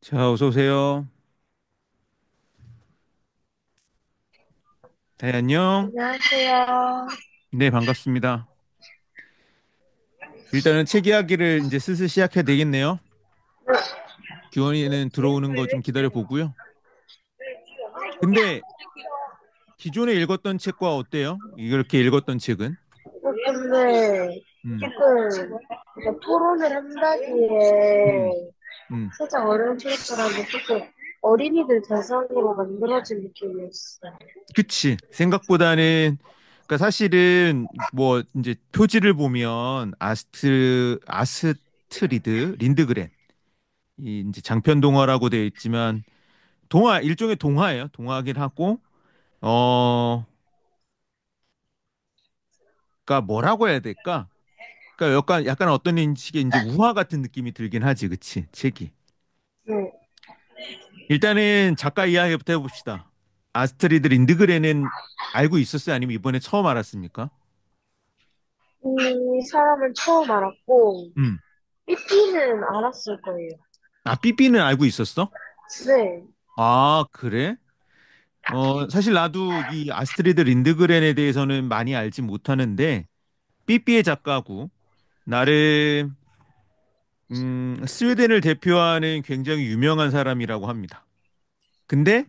자, 어서 오세요. 네, 안녕. 안녕하세요. 네, 반갑습니다. 일단은 책 이야기를 이제 슬슬 시작해야 되겠네요. 규원이는 들어오는 거 좀 기다려 보고요. 근데 기존에 읽었던 책과 어때요? 이렇게 읽었던 책은? 근데 음, 조금 이렇게 토론을 음, 한다기에 음. 살짝 어려운 캐릭터라서 조금 어린이들 대상으로 만들어진 느낌이었어요. 그치. 생각보다는, 그러니까 사실은 뭐 이제 표지를 보면 아스트리드 린드그렌. 이 이제 장편 동화라고 되어 있지만 동화, 일종의 동화예요. 동화긴 하고, 어, 그러니까 뭐라고 해야 될까? 그러니까 약간 어떤 식의 이제 우화 같은 느낌이 들긴 하지, 그치? 책이. 네. 일단은 작가 이야기부터 해봅시다. 아스트리드 린드그렌은 알고 있었어요? 아니면 이번에 처음 알았습니까? 이 사람은 처음 알았고, 음. 삐삐는 알았을 거예요. 아, 삐삐는 알고 있었어? 네. 아, 그래? 사실 나도 이 아스트리드 린드그렌에 대해서는 많이 알지 못하는데, 삐삐의 작가고, 나름, 스웨덴을 대표하는 굉장히 유명한 사람이라고 합니다. 근데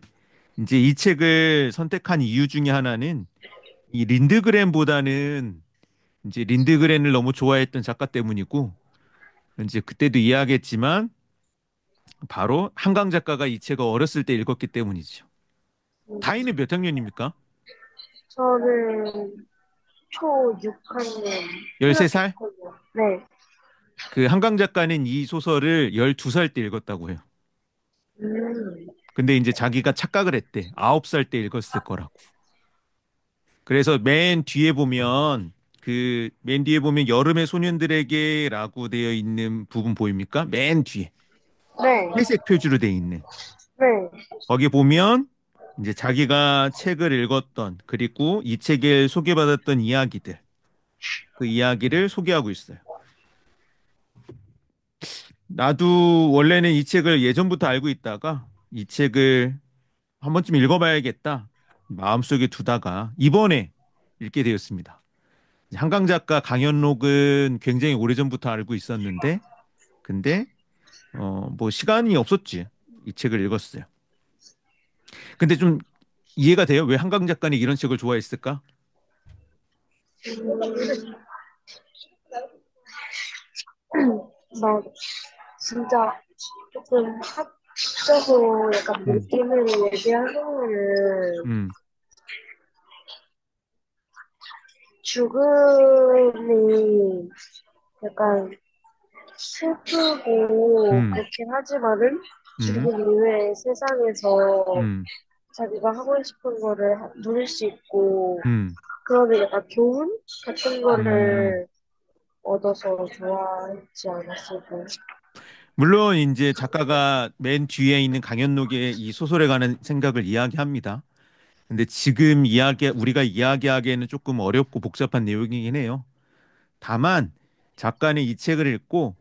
이제 이 책을 선택한 이유 중에 하나는 이 린드그렌보다는 이제 린드그렌을 너무 좋아했던 작가 때문이고 이제 그때도 이야기했지만 바로 한강 작가가 이 책을 어렸을 때 읽었기 때문이죠. 음, 다이는 몇 학년입니까? 저는 초 6학년, 초등 13살? 6학년. 네. 그 한강 작가는 이 소설을 12살 때 읽었다고 해요. 음, 근데 이제 자기가 착각을 했대. 9살 때 읽었을 거라고. 그래서 맨 뒤에 보면 여름의 소년들에게라고 되어 있는 부분 보입니까? 맨 뒤에. 네. 회색 표지로 되어 있는. 네. 거기 보면 이제 자기가 책을 읽었던 그리고 이 책에 소개받았던 이야기들 그 이야기를 소개하고 있어요. 나도 원래는 이 책을 예전부터 알고 있다가 이 책을 한 번쯤 읽어봐야겠다 마음속에 두다가 이번에 읽게 되었습니다. 한강 작가 강현록은 굉장히 오래전부터 알고 있었는데 근데 뭐 시간이 없었지. 이 책을 읽었어요. 근데 좀 이해가 돼요? 왜 한강 작가는 이런 책을 좋아했을까? 음, 막 진짜 조금 학적으로 약간 음, 느낌을 얘기하면은 음, 죽음이 약간 슬프고 음, 그렇긴 하지만은 음, 죽음 이후의 세상에서 음, 자기가 하고 싶은 거를 누릴 수 있고 음, 그러면 약간 교훈 같은 음. 거를 얻어서 좋아했지 않았을까. 물론 이제 작가가 맨 뒤에 있는 강연록의 이 소설에 관한 생각을 이야기합니다. 근데 지금 우리가 이야기하기에는 조금 어렵고 복잡한 내용이긴 해요. 다만 작가는 이 책을 읽고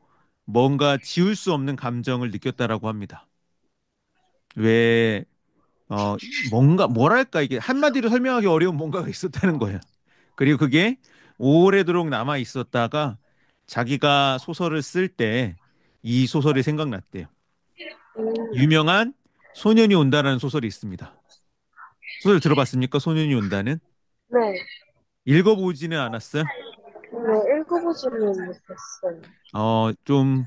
뭔가 지울 수 없는 감정을 느꼈다라고 합니다. 왜, 뭐랄까, 이게 한마디로 설명하기 어려운 뭔가가 있었다는 거예요. 그리고 그게 오래도록 남아 있었다가 자기가 소설을 쓸 때 이 소설이 생각났대요. 음, 유명한 소년이 온다라는 소설이 있습니다. 소설 들어봤습니까? 소년이 온다는? 네. 읽어보지는 않았어요? 네, 읽어보지는 못했어요. 좀,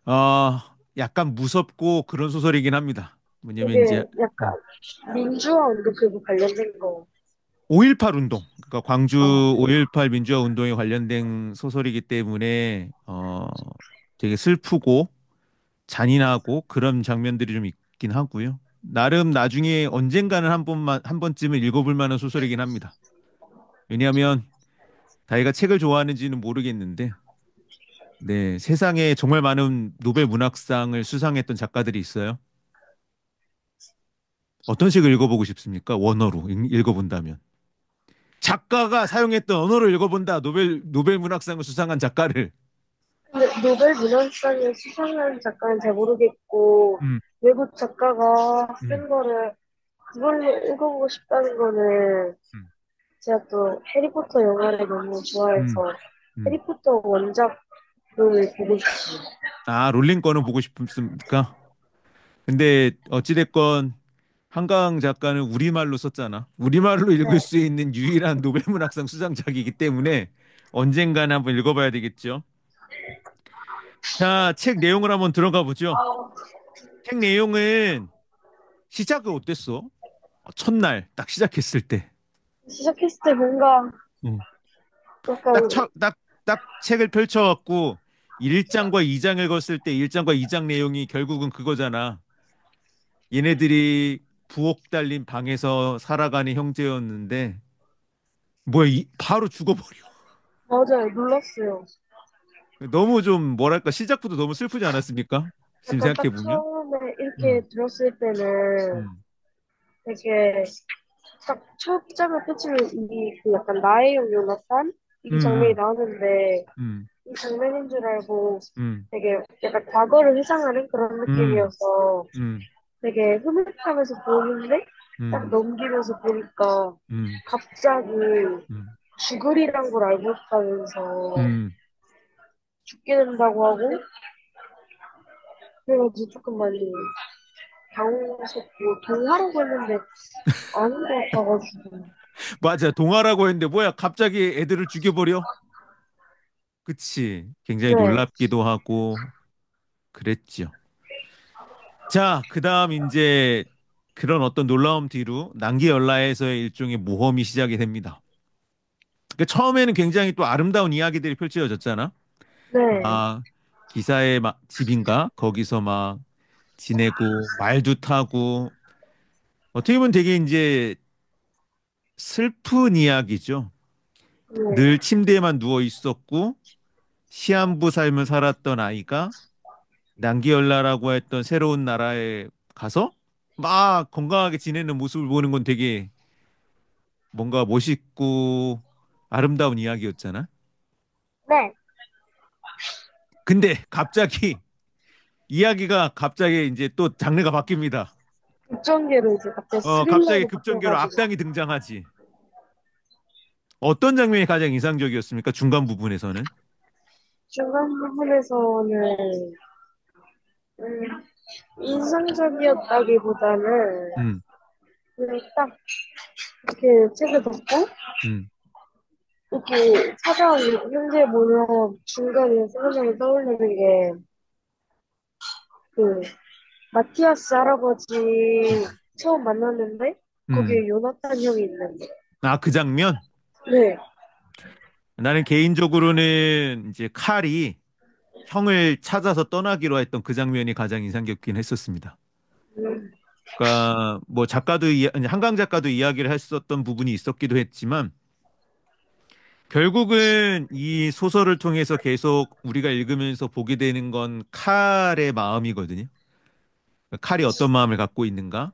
어, 약간 무섭고 그런 소설이긴 합니다. 뭐냐면 이제, 이게 약간 음, 민주화 운동 그거 관련된 거. 5.18 운동, 그러니까 아, 광주 5.18 민주화 운동에 관련된 소설이기 때문에, 되게 슬프고 잔인하고 그런 장면들이 좀 있긴 하고요. 나름 나중에 언젠가는 한 번쯤은 읽어볼 만한 소설이긴 합니다. 왜냐하면 다이가 책을 좋아하는지는 모르겠는데, 네, 세상에 정말 많은 노벨 문학상을 수상했던 작가들이 있어요. 어떤 책을 읽어보고 싶습니까? 원어로 읽어본다면. 작가가 사용했던 언어로 읽어본다. 노벨 문학상을 수상한 작가를. 근데 노벨 문학상을 수상한 작가는 잘 모르겠고, 음, 외국 작가가 음, 쓴 거를 그걸로 읽어보고 싶다는 거는 음, 제가 또 해리포터 영화를 너무 음, 좋아해서 음. 해리포터 원작을 보고 싶어요. 아, 롤링 거는 보고 싶습니까? 근데 어찌됐건 한강 작가는 우리말로 썼잖아. 우리말로 읽을 네. 수 있는 유일한 노벨문학상 수상작이기 때문에 언젠가는 한번 읽어봐야 되겠죠. 자, 책 내용을 한번 들어가 보죠. 책 내용은 시작은 어땠어? 첫날 딱 시작했을 때. 시작했을 때 뭔가 응. 약간 딱 책을 펼쳐갖고 1장과 2장 읽었을 때 1장과 2장 내용이 결국은 그거잖아. 얘네들이 부엌 달린 방에서 살아가는 형제였는데 뭐야 바로 죽어버려. 맞아요. 놀랐어요. 너무 좀 뭐랄까 시작부터 너무 슬프지 않았습니까? 지금 약간 생각해 딱 보면. 처음에 음, 이렇게 들었을 때는 음, 되게 딱 첫 장을 펼치면 이 그 약간 나의 형 요나산 이 장면이 음, 나오는데 음, 이 장면인 줄 알고 음, 되게 약간 과거를 회상하는 그런 음, 느낌이어서 음, 되게 흐뭇하면서 보는데 딱 음, 넘기면서 보니까 음, 갑자기 음, 죽으리란 걸 알고 있다면서 음. 죽게 된다고 하고 그래가지고 조금 많이 당황스럽고 동화라고 했는데 아닌 것 같아가지고 맞아. 동화라고 했는데 뭐야 갑자기 애들을 죽여버려? 그치. 굉장히 네, 놀랍기도 하고 그랬죠. 자, 그다음 이제 그런 어떤 놀라움 뒤로 난기열라에서의 일종의 모험이 시작이 됩니다. 그 처음에는 굉장히 또 아름다운 이야기들이 펼쳐졌잖아. 네, 막 기사의 막 집인가 거기서 막 지내고 말도 타고 어떻게 보면 되게 이제 슬픈 이야기죠. 늘 네, 침대에만 누워 있었고 시한부 삶을 살았던 아이가 난기열라라고 했던 새로운 나라에 가서 막 건강하게 지내는 모습을 보는 건 되게 뭔가 멋있고 아름다운 이야기였잖아. 네. 근데 갑자기 이야기가 갑자기 이제 또 장르가 바뀝니다. 국정계로 이제 갑자기 갑자기 스릴러로 급전개로 바뀌어가지고 악당이 등장하지. 어떤 장면이 가장 인상적이었습니까? 중간 부분에서는. 중간 부분에서는 음, 인상적이었다기보다는 음, 그냥 딱 이렇게 책을 덮고 음, 이렇게 찾아온 현재 모습 중간에 생각이 떠오르는 게 그 마티아스 할아버지 처음 만났는데 음. 거기에 요나탄 형이 있는데 아, 그 장면? 네. 나는 개인적으로는 이제 칼이 형을 찾아서 떠나기로 했던 그 장면이 가장 인상 깊긴 했었습니다. 음, 그러니까 뭐 아니, 한강 작가도 이야기를 했었던 부분이 있었기도 했지만 결국은 이 소설을 통해서 계속 우리가 읽으면서 보게 되는 건 칼의 마음이거든요. 칼이 어떤 마음을 갖고 있는가?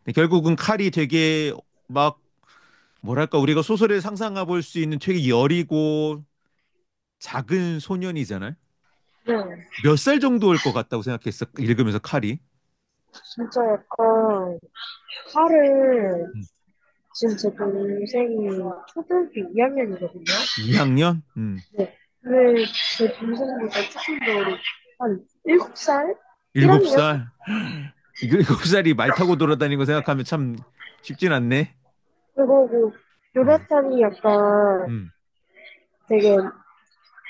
근데 결국은 칼이 되게 막 뭐랄까 우리가 소설에 상상해 볼 수 있는 되게 여리고 작은 소년이잖아요. 네. 몇 살 정도일 것 같다고 생각했어. 읽으면서 칼이. 진짜 약간 칼을 음. 지금 제 동생이 초등학교 2학년이거든요. 2학년? 네. 근데 제 동생보다 조금 더 어린 한 7살? 1학년? 7살? 7살이 말 타고 돌아다니는 거 생각하면 참 쉽진 않네. 그거고 음, 요나탄이 약간 음, 되게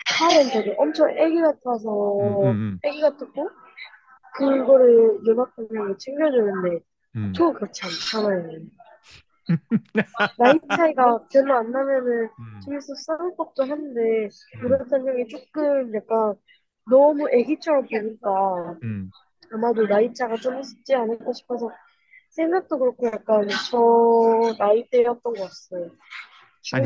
칼은 되게 엄청 음, 애기 같아서 음, 애기 같았고 그거를 요나탄이 챙겨주는데 음, 저 그렇지 않잖아요. 나이 차이가 별로 안 나면은 음, 둘이서 싸울 법도 한데 음, 요나탄 형이 조금 약간 너무 애기처럼 보니까 음. 아마도 나이 차가 좀 있지 않을까 싶어서 생각도 그렇고 약간 저 나이대였던 것 같아요. 중,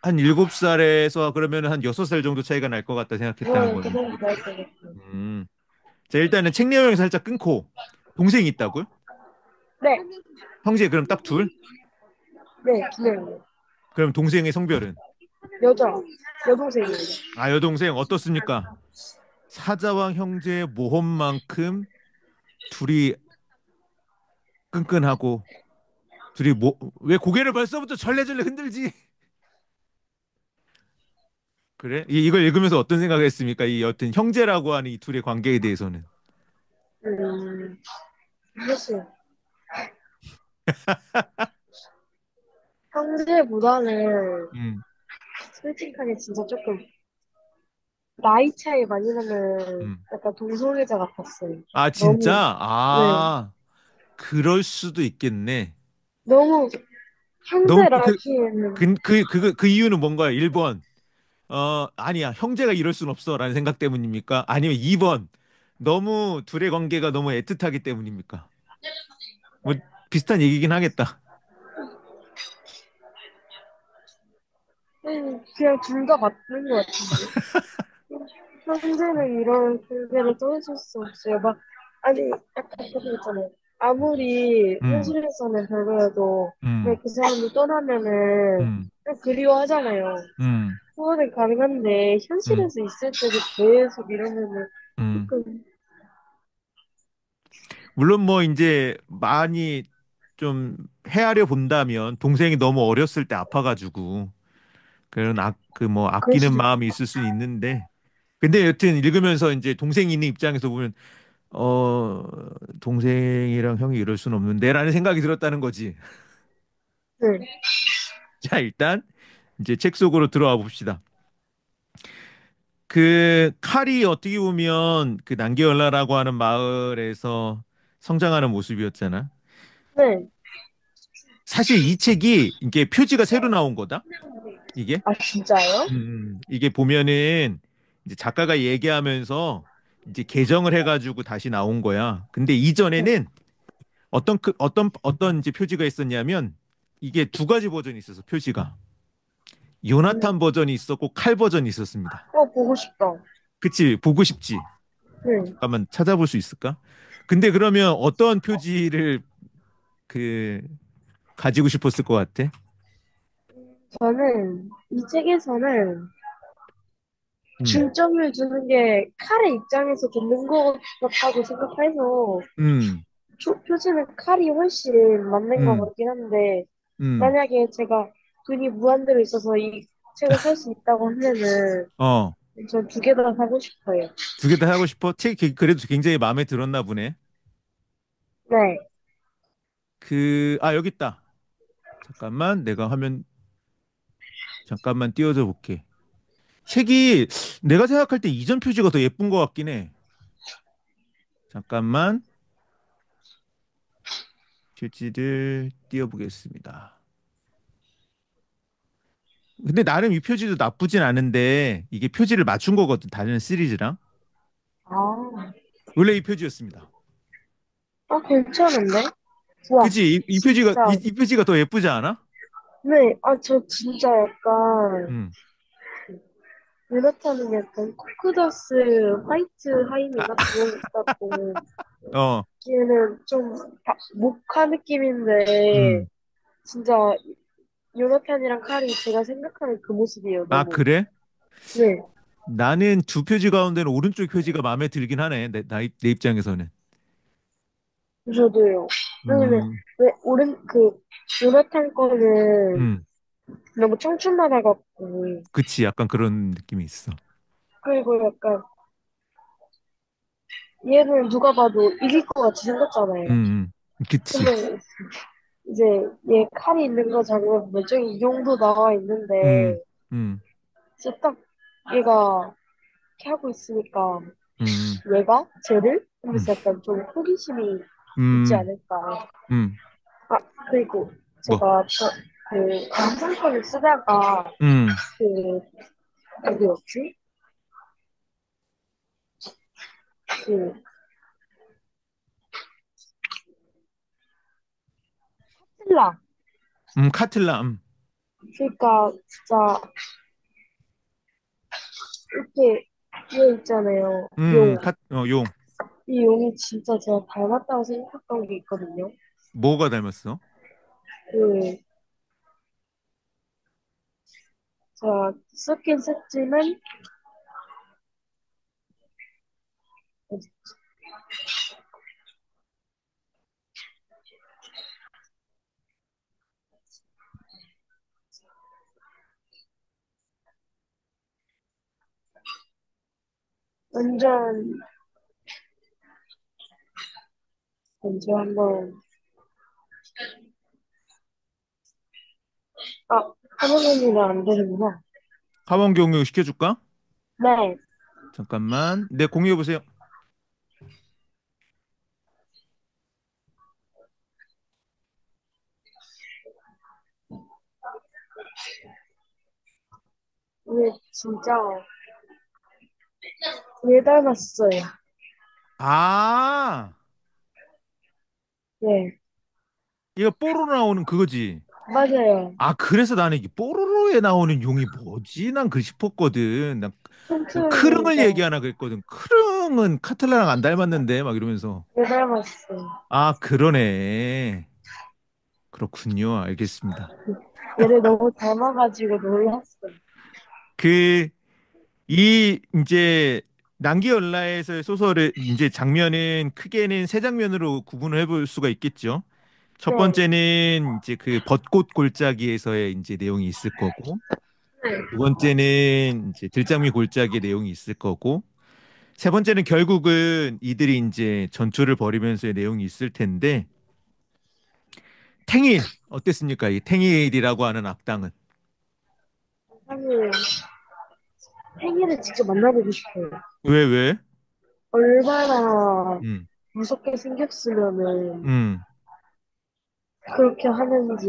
한 7살에서 그러면 한 6살 정도 차이가 날 것 같다 생각했다는 그 거는 정도 나이 거지. 것 같아요. 음. 자, 일단은 책 내용을 살짝 끊고 동생이 있다고요? 네, 형제 그럼 딱 둘? 네, 기네요. 그럼 동생의 성별은? 여자, 여동생이에요. 아, 여동생 어떻습니까? 사자왕 형제의 모험만큼 둘이 끈끈하고 둘이 왜 고개를 벌써부터 절레절레 흔들지? 그래? 이걸 읽으면서 어떤 생각을 했습니까? 이 여튼 형제라고 하는 이 둘의 관계에 대해서는. 음, 사실 형제보다는 음, 솔직하게 진짜 조금 나이 차이 많이 나면 음. 약간 동성애자 같았어요. 아, 너무, 진짜? 네, 아, 그럴 수도 있겠네. 너무 너무 형제라기에는, 그 이유는 뭔가요? 1번. 아니야. 형제가 이럴 순 없어라는 생각 때문입니까? 아니면 2번. 너무 둘의 관계가 너무 애틋하기 때문입니까? 뭐 비슷한 얘기긴 하겠다. 그냥 둘 다 맞는 것 같은데. 형제는 이런 관계를 떠나줄 수 없어요. 막, 아니, 약간 그거 있잖아요. 아무리 음, 현실에서는 별로여도 왜 음, 그 사람이 떠나면은 음, 좀 그리워하잖아요. 음, 그거는 가능한데 음, 현실에서 있을 때도 계속 이러면은 음. 조금 물론 뭐 이제 많이 좀 헤아려 본다면 동생이 너무 어렸을 때 아파가지고 그런 그 뭐 그럴 아끼는 수도 마음이 있겠다. 있을 수 있는데 근데 여튼 읽으면서 이제 동생이 있는 입장에서 보면 어 동생이랑 형이 이럴 수는 없는데라는 생각이 들었다는 거지. 네, 자, 일단 이제 책 속으로 들어와 봅시다. 그 칼이 어떻게 보면 그 난게얼라라고 하는 마을에서 성장하는 모습이었잖아. 네. 사실 이 책이 이게 표지가 새로 나온 거다. 이게 아 진짜요? 이게 보면은 이제 작가가 얘기하면서 이제 개정을 해가지고 다시 나온 거야. 근데 네. 이전에는 어떤 이제 표지가 있었냐면 이게 두 가지 버전이 있어서 표지가 요나탄 버전이 있었고 칼 버전이 있었습니다. 보고 싶다. 그치? 보고 싶지? 네. 잠깐만 찾아볼 수 있을까? 근데 그러면 어떤 표지를 그 가지고 싶었을 것 같아? 저는 이 책에서는 음, 중점을 두는 게 칼의 입장에서 듣는 것 같다고 생각해서 음, 표지는 칼이 훨씬 맞는 것 음, 같긴 한데 음. 만약에 제가 돈이 무한대로 있어서 이 책을 살 수 있다고 하면은 어, 전 두 개 다 사고 싶어요. 두 개 다 하고 싶어? 책 그래도 굉장히 마음에 들었나 보네. 네. 여기 있다. 잠깐만, 내가 화면 잠깐만 띄워줘 볼게. 책이 내가 생각할 때 이전 표지가 더 예쁜 것 같긴 해. 잠깐만, 표지를 띄워보겠습니다. 근데 나름 이 표지도 나쁘진 않은데 이게 표지를 맞춘 거거든, 다른 시리즈랑. 아, 원래 이 표지였습니다. 괜찮은데? 와, 그치? 진짜. 이 표지가 더 예쁘지 않아? 네, 저 진짜 약간 음. 유나타는 약간 코크더스 화이트 하임인가 그거 같고 어, 얘는 좀 모카 느낌인데 음. 진짜 요나탄이랑 칼이 제가 생각하는 그 모습이에요, 아, 너무. 그래? 네, 나는 두 표지 가운데는 오른쪽 표지가 마음에 들긴 하네. 내 입장에서는. 저도요. 왜냐면, 음, 왜, 요나탄 거는 음. 너무 청춘만화 같고, 그치. 약간 그런 느낌이 있어. 그리고 약간, 얘는 누가 봐도 이길 것 같이 생겼잖아요. 그치. 근데, 이제, 얘 칼이 있는 거 잡으면 멀쩡히 이 정도 나와 음, 있는데, 음, 진짜 딱 얘가 이렇게 하고 있으니까, 음, 얘가? 쟤를? 음, 하면서 약간 좀 호기심이 있지 음, 않을까. 음. 아, 그리고 뭐, 제가 그 감상편을 쓰다가 음, 그 누구였지? 그 스텔라. 카틀라, 그러니까 진짜 이렇게 얘 있잖아요. 용. 용. 이 용이 진짜 제가 닮았다고 생각했던 게 있거든요. 뭐가 닮았어? 그 자, 썼긴 썼지만, 완전, 먼저 한번, 아, 하는 건안 되는구나. 하원 경유 시켜줄까? 네. 잠깐만. 네, 공유해 보세요. 이게 진짜, 얘 닮았어요. 아, 네. 이거 뽀로로 나오는 그거지. 맞아요. 아, 그래서 나는 이게 뽀로로에 나오는 용이 뭐지? 난 그 싶었거든. 난 크릉을 튼튼이가 얘기하나 그랬거든. 크릉은 카틀라랑 안 닮았는데 막 이러면서. 얘 닮았어요. 아, 그러네. 그렇군요. 알겠습니다. 얘를 너무 닮아가지고 놀랐어요. 그, 이, 이제, 난기열라에서의 소설의 이제 장면은 크게는 세 장면으로 구분을 해볼 수가 있겠죠. 첫 네. 번째는 이제 그 벚꽃 골짜기에서의 이제 내용이 있을 거고, 네. 두 번째는 이제 들장미 골짜기의 내용이 있을 거고, 세 번째는 결국은 이들이 이제 전투를 벌이면서의 내용이 있을 텐데, 탱일, 어땠습니까? 이 탱일이라고 하는 악당은. 사실, 팽이를 직접 만나보고 싶어요. 왜, 왜? 얼마나 음, 무섭게 생겼으면은 음, 그렇게 하는지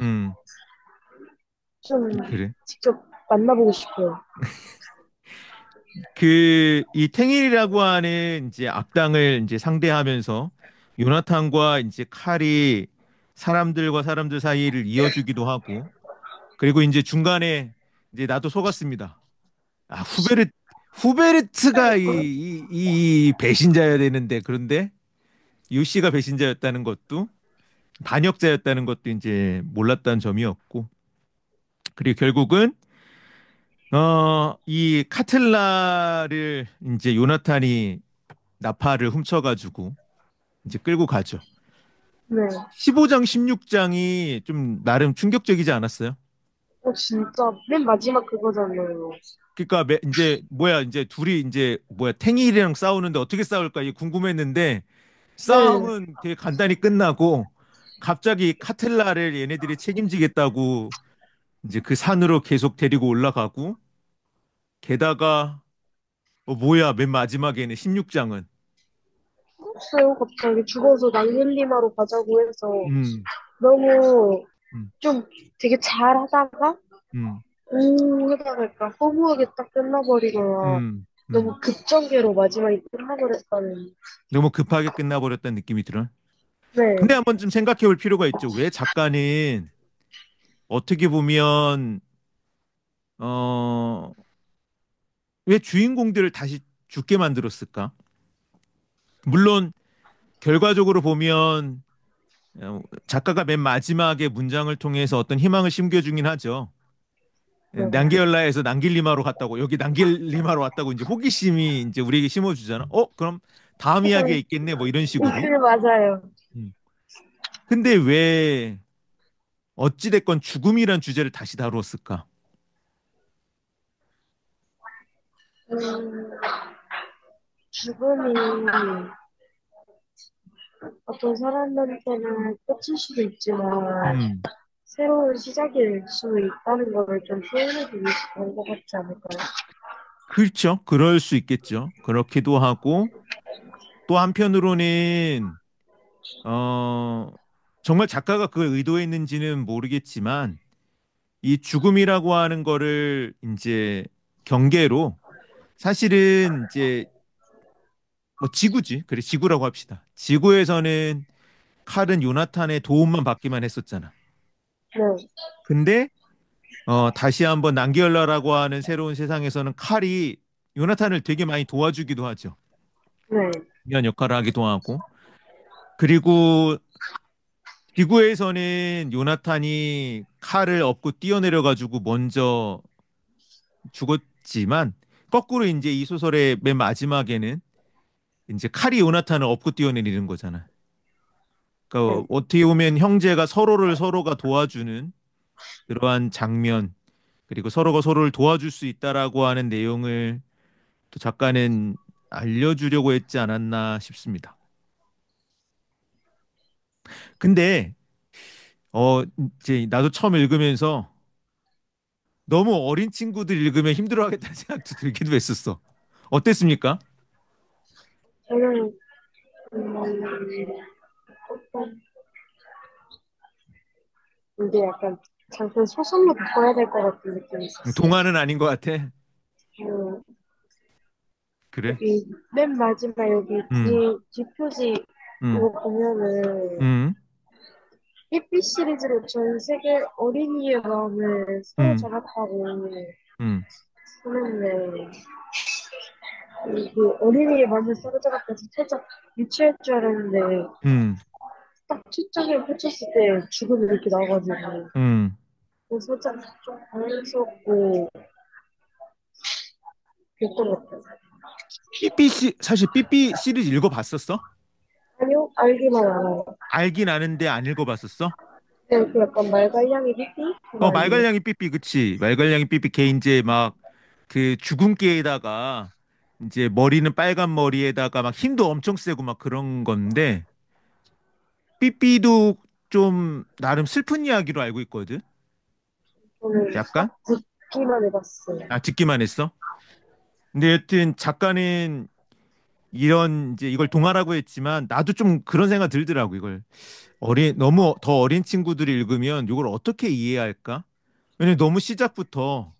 음. 좀 그래. 직접 만나보고 싶어요. 이 탱일이라고 하는 이제 악당을 이제 상대하면서 요나탄과 이제 칼이 사람들과 사람들 사이를 이어주기도 하고 그리고 이제 중간에 이제 나도 속았습니다. 아, 후베르트가 이 배신자여야 되는데 그런데 요시가 배신자였다는 것도 반역자였다는 것도 이제 몰랐다는 점이었고 그리고 결국은 이 카틀라를 이제 요나탄이 나파를 훔쳐가지고 이제 끌고 가죠. 네. 15장, 16장이 좀 나름 충격적이지 않았어요? 진짜 맨 마지막 그거잖아요. 그러니까 이제 뭐야 이제 둘이 이제 뭐야 탱일이랑 싸우는데 어떻게 싸울까 이게 궁금했는데 네. 싸움은 되게 간단히 끝나고 갑자기 카틀라를 얘네들이 책임지겠다고 이제 그 산으로 계속 데리고 올라가고 게다가 뭐야 맨 마지막에는 16장은 죽었어요, 갑자기. 죽어서 낭릴리마로 가자고 해서 음, 너무 음, 좀 되게 잘하다가 음, 하다가 약간 허무하게 딱 끝나버리거나 음, 음. 너무 급전개로 마지막에 끝나버렸다는. 너무 급하게 끝나버렸다는 느낌이 들어. 네. 근데 한번 좀 생각해 볼 필요가 있죠. 왜 작가는 어떻게 보면 어, 왜 주인공들을 다시 죽게 만들었을까? 물론 결과적으로 보면 작가가 맨 마지막에 문장을 통해서 어떤 희망을 심겨주긴 하죠. 네. 난게열라에서 난길리마로 갔다고 여기 난길리마로 왔다고 이제 호기심이 이제 우리에게 심어주잖아. 그럼 다음 이야기에 있겠네 뭐 이런 식으로. 맞아요. 음. 근데 왜 어찌됐건 죽음이란 주제를 다시 다루었을까? 음, 죽음이 어떤 사람한테는 끝일 수도 있지만 음. 새로운 시작일 수 있다는 걸 좀 표현해주고 싶은 것 같지 않을까요? 그렇죠. 그럴 수 있겠죠. 그렇기도 하고 또 한편으로는 어 정말 작가가 그걸 의도했는지는 모르겠지만 이 죽음이라고 하는 거를 이제 경계로 사실은 이제 뭐 지구지. 그래 지구라고 합시다. 지구에서는 칼은 요나탄의 도움만 받기만 했었잖아. 네, 근데 다시 한번 난기열라라고 하는 새로운 세상에서는 칼이 요나탄을 되게 많이 도와주기도 하죠. 네, 중요한 역할을 하기도 하고. 그리고 지구에서는 요나탄이 칼을 업고 뛰어내려 가지고 먼저 죽었지만 거꾸로 이제 이 소설의 맨 마지막에는 이제 칼이 요나탄을 업고 뛰어내리는 거잖아. 네. 그러니까 어떻게 보면 형제가 서로가 도와주는 그러한 장면, 그리고 서로가 서로를 도와줄 수 있다라고 하는 내용을 또 작가는 알려주려고 했지 않았나 싶습니다. 근데 이제 나도 처음 읽으면서 너무 어린 친구들 읽으면 힘들어하겠다는 생각도 들기도 했었어. 어땠습니까? 저는 어떤 이게 약간 장편 소설로 바꿔야 될 것 같은 느낌이 있었어요. 동화는 아닌 것 같아. 그 그래? 여기 맨 마지막 여기 음, 뒷표지 음, 이거 보면은 음, 삐삐 시리즈로 전 세계 어린이의 마음을 음, 사로잡았다고 음, 쓰는데 그 어린이의 마음을 사로잡았다서 살짝 유치할 줄 알았는데 음, 딱 초점을 펼쳤을 때 죽음이 이렇게 나와가지고 음. 그래서 살짝 좀 당황스럽고 그랬던 것 같아요. 사실 삐삐 시리즈 읽어봤었어? 아니요, 알기만 알아요. 알긴 아는데 안 읽어봤었어? 네, 그 약간 말갈량이 삐삐? 그거 아니에요? 말갈량이 삐삐, 그치. 말갈량이 삐삐 걔 이제 막 그 주근깨에다가 이제 머리는 빨간 머리에다가 막 힘도 엄청 세고 막 그런 건데 삐삐도 좀 나름 슬픈 이야기로 알고 있거든. 저는 약간? 딱 듣기만 해봤어요. 아, 듣기만 했어? 근데 여튼 작가는 이런 이제 이걸 동화라고 했지만 나도 좀 그런 생각 들더라고 이걸. 너무 더 어린 친구들이 읽으면 이걸 어떻게 이해해야 할까? 왜냐면 너무 시작부터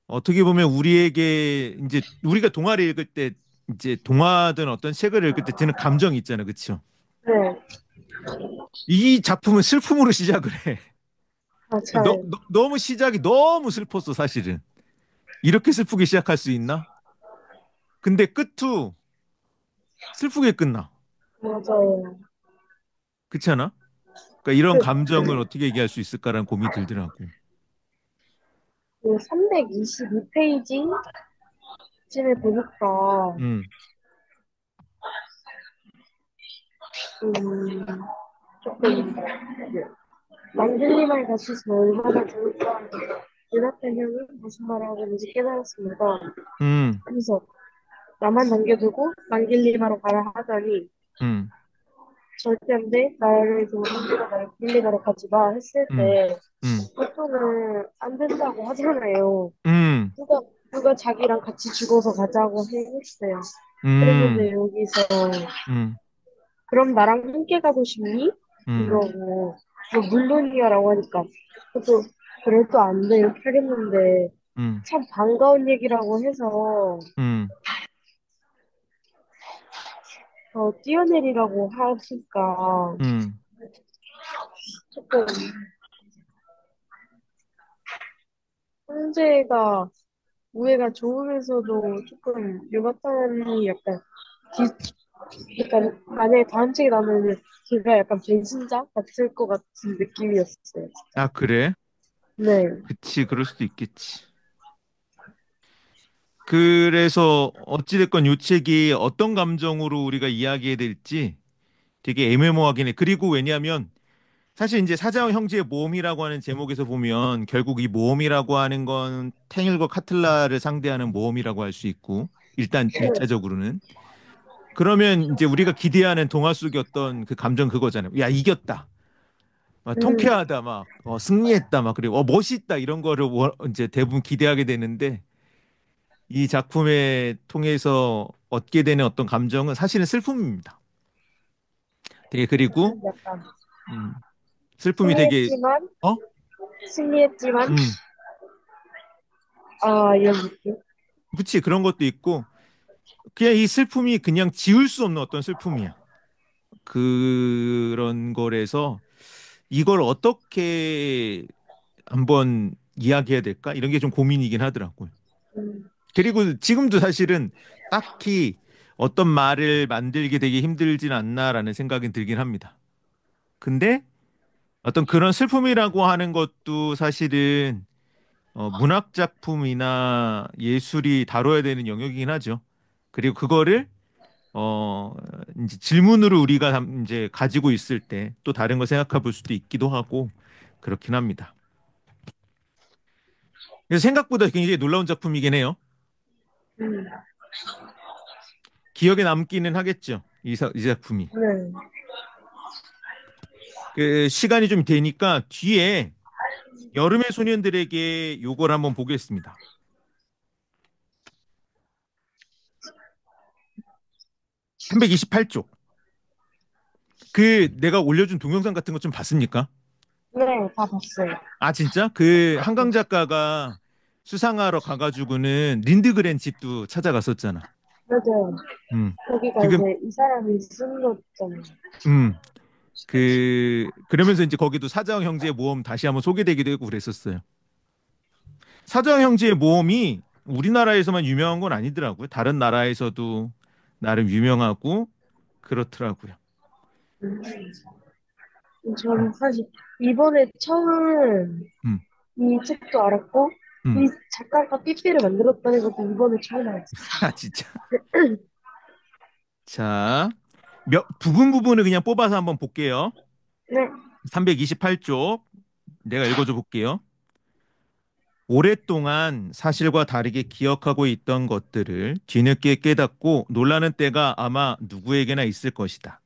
어떻게 보면 우리에게 이제 우리가 동화를 읽을 때 이제 동화든 어떤 책을 읽을 때 드는 감정이 있잖아. 그쵸? 네, 이 작품은 슬픔으로 시작을 해. 맞아요. 너무 시작이 너무 슬펐어, 사실은. 이렇게 슬프게 시작할 수 있나? 근데 끝도 슬프게 끝나. 맞아요. 그렇지 않아? 그러니까 이런 그, 감정을 어떻게 얘기할 수 있을까라는 고민이 들더라고. 그 322페이지쯤에 보니까, 음, 음, 조금, 망들리말 가셔서 얼마나 좋을까. 유나탄 형이 무슨 말을 하고 있는지 깨달았습니다. 음, 그래서 나만 남겨두고 망길리마로 가라 하더니 음, 절대 안 돼. 나를 좀 함부로 나를 빌리마로 가지 마 했을 음, 때 음, 보통은 안 된다고 하잖아요. 음, 누가 자기랑 같이 죽어서 가자고 했어요. 그랬는데 음, 여기서 음, 그럼 나랑 함께 가고 싶니? 음, 이러고 물론이야라고 하니까 또 그래도 안 돼 이렇게 하겠는데 음, 참 반가운 얘기라고 해서 음, 뛰어내리라고 하니까 음. 조금 형제가 우애가 좋으면서도 조금 유마탄이 약간 만약에 다음 책이 나오면 걔가 약간 배신자 같을 것 같은 느낌이었어요. 아, 그래? 네. 그치, 그럴 수도 있겠지. 그래서 어찌됐건 요 책이 어떤 감정으로 우리가 이야기해야 될지 되게 애매모호하긴 해. 그리고 왜냐하면 사실 이제 사자와 형제의 모험이라고 하는 제목에서 보면 결국 이 모험이라고 하는 건 탱일과 카틀라를 상대하는 모험이라고 할 수 있고 일단 일차적으로는 그러면 이제 우리가 기대하는 동화 속의 어떤 그 감정 그거잖아요. 야, 이겼다. 막 음, 통쾌하다 막 승리했다 막 그리고 멋있다 이런 거를 이제 대부분 기대하게 되는데 이 작품에 통해서 얻게 되는 어떤 감정은 사실은 슬픔입니다. 되게 그리고 약간 음, 슬픔이 되게 승리했지만 어? 승리했지만 음, 이런 느낌. 그치 그런 것도 있고 그냥 이 슬픔이 그냥 지울 수 없는 어떤 슬픔이야. 그런 거라서 이걸 어떻게 한번 이야기해야 될까? 이런 게 좀 고민이긴 하더라고요. 음, 그리고 지금도 사실은 딱히 어떤 말을 만들게 되게 힘들진 않나라는 생각이 들긴 합니다. 근데 어떤 그런 슬픔이라고 하는 것도 사실은 문학 작품이나 예술이 다뤄야 되는 영역이긴 하죠. 그리고 그거를 어, 이제 질문으로 우리가 이제 가지고 있을 때 또 다른 거 생각해 볼 수도 있기도 하고 그렇긴 합니다. 그래서 생각보다 굉장히 놀라운 작품이긴 해요. 음, 기억에 남기는 하겠죠. 이 작품이. 네. 그 시간이 좀 되니까 뒤에 여름의 소년들에게 요걸 한번 보겠습니다. 328쪽. 그 내가 올려준 동영상 같은 거 좀 봤습니까? 네, 다 봤어요. 아, 진짜? 그 한강 작가가 수상하러 가가지고는 린드그렌 집도 찾아갔었잖아. 맞아요. 음. 거기가 지금, 이제 이 사람이 쓴 거잖아요. 음. 그러면서 이제 거기도 사자왕 형제의 모험 다시 한번 소개되기도 했고 그랬었어요. 사자왕 형제의 모험이 우리나라에서만 유명한 건 아니더라고요. 다른 나라에서도 나름 유명하고 그렇더라고요. 음, 저는 사실 이번에 처음 음. 이 책도 알았고, 음. 이 작가가 삐삐를 만들었다는 것도 이번에 처음 알았어요. 아, 진짜. 자, 부분을 그냥 뽑아서 한번 볼게요. 네. 328쪽. 내가 읽어줘 볼게요. 오랫동안 사실과 다르게 기억하고 있던 것들을 뒤늦게 깨닫고 놀라는 때가 아마 누구에게나 있을 것이다.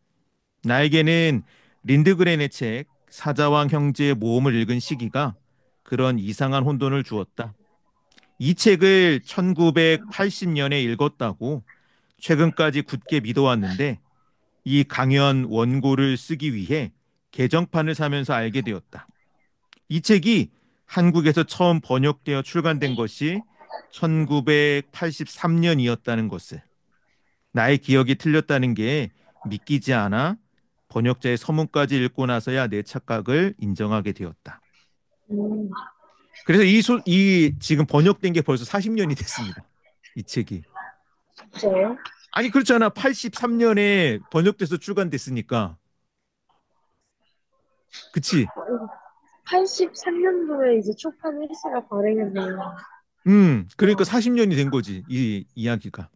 나에게는 린드그렌의 책 사자왕 형제의 모험을 읽은 시기가 그런 이상한 혼돈을 주었다. 이 책을 1980년에 읽었다고 최근까지 굳게 믿어왔는데 이 강연 원고를 쓰기 위해 개정판을 사면서 알게 되었다. 이 책이 한국에서 처음 번역되어 출간된 것이 1983년이었다는 것을 나의 기억이 틀렸다는 게 믿기지 않아 번역자의 서문까지 읽고 나서야 내 착각을 인정하게 되었다. 음, 그래서 이 지금 번역된 게 벌써 40년이 됐습니다. 이 책이. 진짜요? 아니 그렇잖아. 83년에 번역돼서 출간됐으니까. 그치? 83년도에 이제 초판 1세가 발행했네요. 그러니까 와, 40년이 된 거지. 이 이야기가.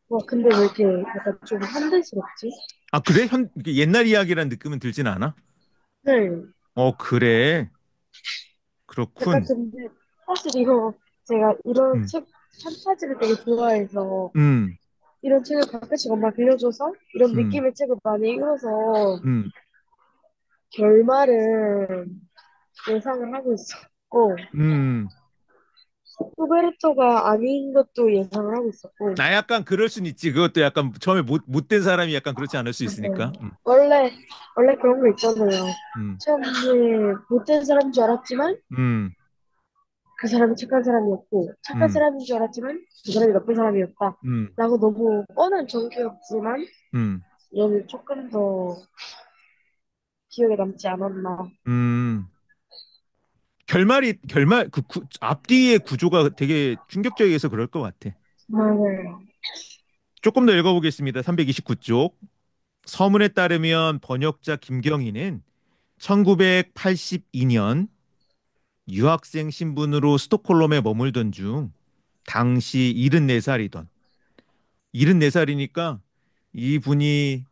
와, 근데 왜 이렇게 약간 좀 현대스럽지? 아, 그래? 이게 옛날 이야기란 느낌은 들진 않아? 네. 그래. 약간 그렇군. 근데 사실 이거 제가 이런 음, 책 판타지를 되게 좋아해서 음, 이런 책을 가끔씩 엄마 빌려줘서 이런 음, 느낌의 책을 많이 읽어서 음, 결말은 예상을 하고 있었고 음. 후베르토가 아닌 것도 예상을 하고 있었고 나 약간 그럴 순 있지. 그것도 약간 처음에 못된 사람이 약간 그렇지 않을 수 맞아요. 있으니까. 원래 원래 그런 거 있잖아요. 음, 처음에 못된 사람인 줄 알았지만 음, 그 사람이 착한 사람이었고 착한 음, 사람인 줄 알았지만 그 사람이 나쁜 사람이었다. 음, 라고 너무 뻔한 전개였지만 음, 얘는 조금 더 기억에 남지 않았나. 음. 앞뒤의 구조가 되게 충격적이어서 그럴 것 같아. 맞아요. 조금 더 읽어보겠습니다. 329쪽. 서문에 따르면 번역자 김경희는 1982년 유학생 신분으로 스톡홀름에 머물던 중 당시 74살이던 74살이니까 이분이